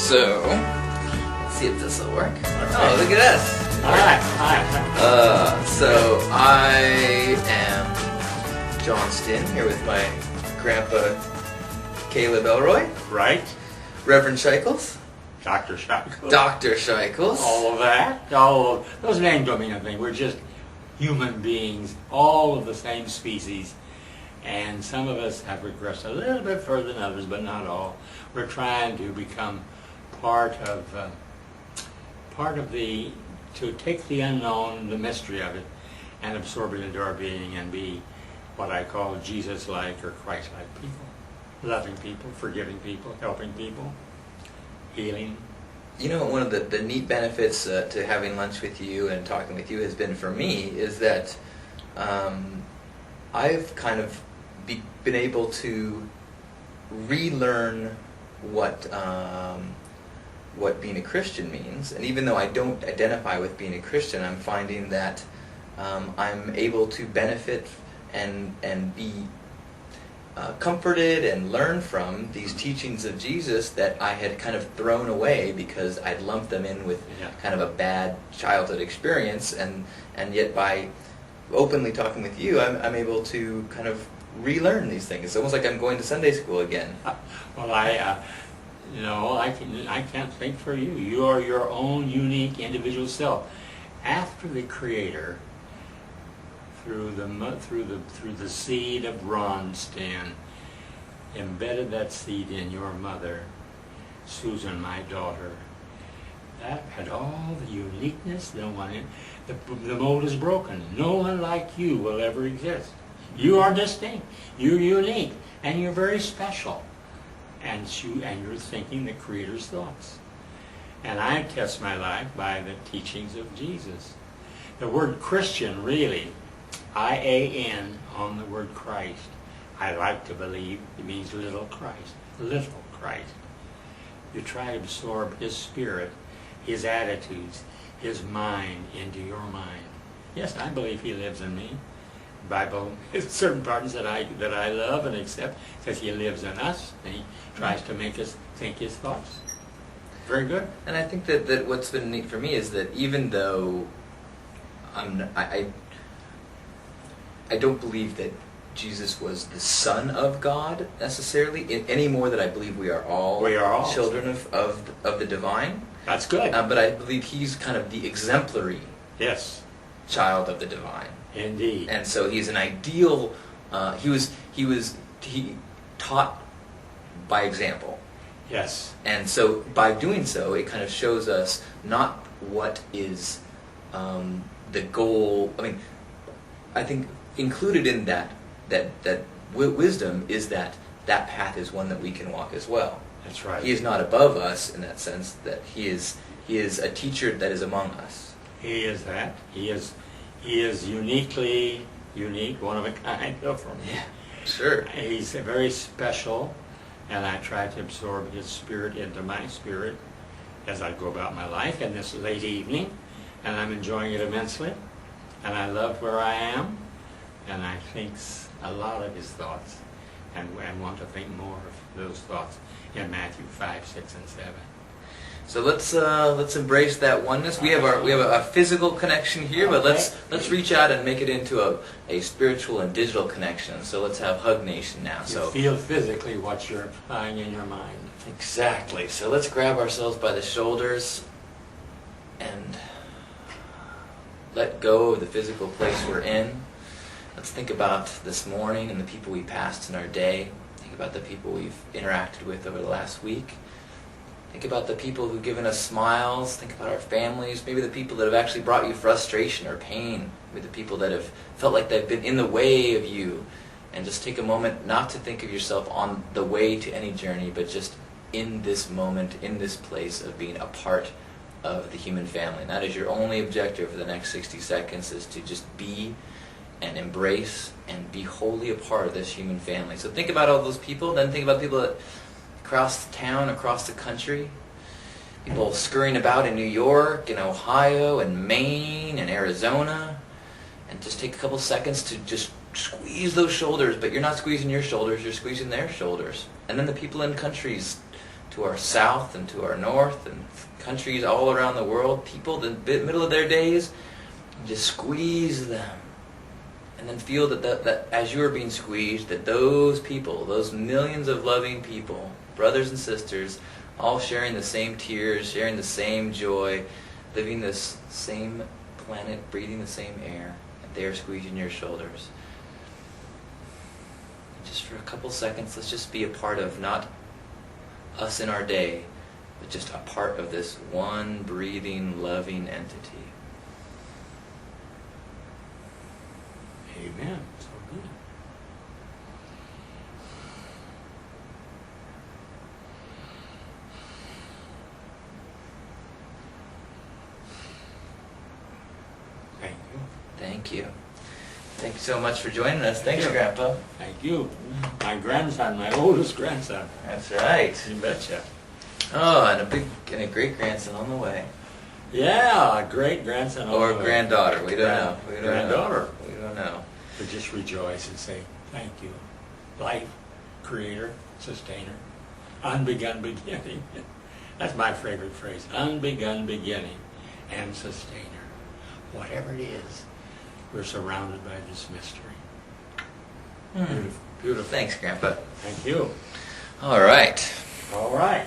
So, let's see if this will work. Oh, look at us. Hi. So I am Johnston here with my grandpa Caleb Elroy, Right. Reverend Shikles, Dr. Shikles. Dr. Shikles. All of that. Those names don't mean anything. We're just human beings, all of the same species. And some of us have regressed a little bit further than others, but not all. We're trying to become part of to take the unknown, the mystery of it, and absorb it into our being and be what I call Jesus-like or Christ-like people. Loving people, forgiving people, helping people, healing. You know, one of the neat benefits to having lunch with you and talking with you has been for me is that I've kind of been able to relearn what being a Christian means. And even though I don't identify with being a Christian, I'm finding that I'm able to benefit and be comforted and learn from these teachings of Jesus that I had kind of thrown away because I'd lumped them in with kind of a bad childhood experience, and yet by openly talking with you, I'm able to kind of relearn these things. It's almost like I'm going to Sunday school again. Well, I can't think for you. You are your own unique individual self. After the Creator, through the seed of Ronstein, embedded that seed in your mother, Susan, my daughter. That had all the uniqueness. The mold is broken. No one like you will ever exist. You are distinct. You're unique, and you're very special. And you're thinking the Creator's thoughts. And I test my life by the teachings of Jesus. The word Christian, really, I-A-N on the word Christ. I like to believe it means little Christ. Little Christ. You try to absorb His spirit, His attitudes, His mind into your mind. Yes, I believe He lives in me. The Bible, certain parts that I love and accept, says He lives in us, and He tries to make us think His thoughts. Very good. And I think that what's been neat for me is that even though I don't believe that Jesus was the Son of God necessarily, any more than I believe we are all children of the divine. That's good. But I believe He's kind of the exemplary child of the divine. Indeed. And so He's an ideal. He taught by example. Yes. And so by doing so, it kind of shows us not what is the goal. I mean, I think included in that wisdom is that path is one that we can walk as well. That's right. He is not above us in that sense, that He is a teacher that is among us. He is that. He is uniquely unique, one of a kind. Yeah, sure. He's very special, and I try to absorb His spirit into my spirit as I go about my life in this late evening, and I'm enjoying it immensely, and I love where I am, and I think a lot of His thoughts, and want to think more of those thoughts in Matthew 5, 6, and 7. So let's embrace that oneness. We have a physical connection here, but let's reach out and make it into a spiritual and digital connection. So let's have Hug Nation now. You feel physically what you're applying in your mind. Exactly. So let's grab ourselves by the shoulders and let go of the physical place we're in. Let's think about this morning and the people we passed in our day. Think about the people we've interacted with over the last week. Think about the people who've given us smiles. Think about our families. Maybe the people that have actually brought you frustration or pain. Maybe the people that have felt like they've been in the way of you. And just take a moment not to think of yourself on the way to any journey, but just in this moment, in this place of being a part of the human family. And that is your only objective for the next 60 seconds, is to just be and embrace and be wholly a part of this human family. So think about all those people, then think about people that across the town, across the country, people scurrying about in New York and Ohio and Maine and Arizona, and just take a couple seconds to just squeeze those shoulders, but you're not squeezing your shoulders, you're squeezing their shoulders. And then the people in countries to our south and to our north, and countries all around the world, people in the middle of their days, and just squeeze them. And then feel that as you are being squeezed, that those people, those millions of loving people, brothers and sisters, all sharing the same tears, sharing the same joy, living this same planet, breathing the same air, and they are squeezing your shoulders. Just for a couple seconds, let's just be a part of not us in our day, but just a part of this one breathing, loving entity. Amen. So good. Thank you. Thank you. Thank you so much for joining us. Thanks, Grandpa. Thank you. My grandson, my oldest grandson. That's right. You betcha. Oh, and a great grandson on the way, Yeah, a great grandson. or on the way. granddaughter. We don't know. We don't Granddaughter. know. We don't know. To just rejoice and say, thank you. Life, creator, sustainer, unbegun beginning. That's my favorite phrase. Unbegun beginning and sustainer. Whatever it is, we're surrounded by this mystery. Beautiful. Beautiful. Thanks, Grandpa. Thank you. All right. All right.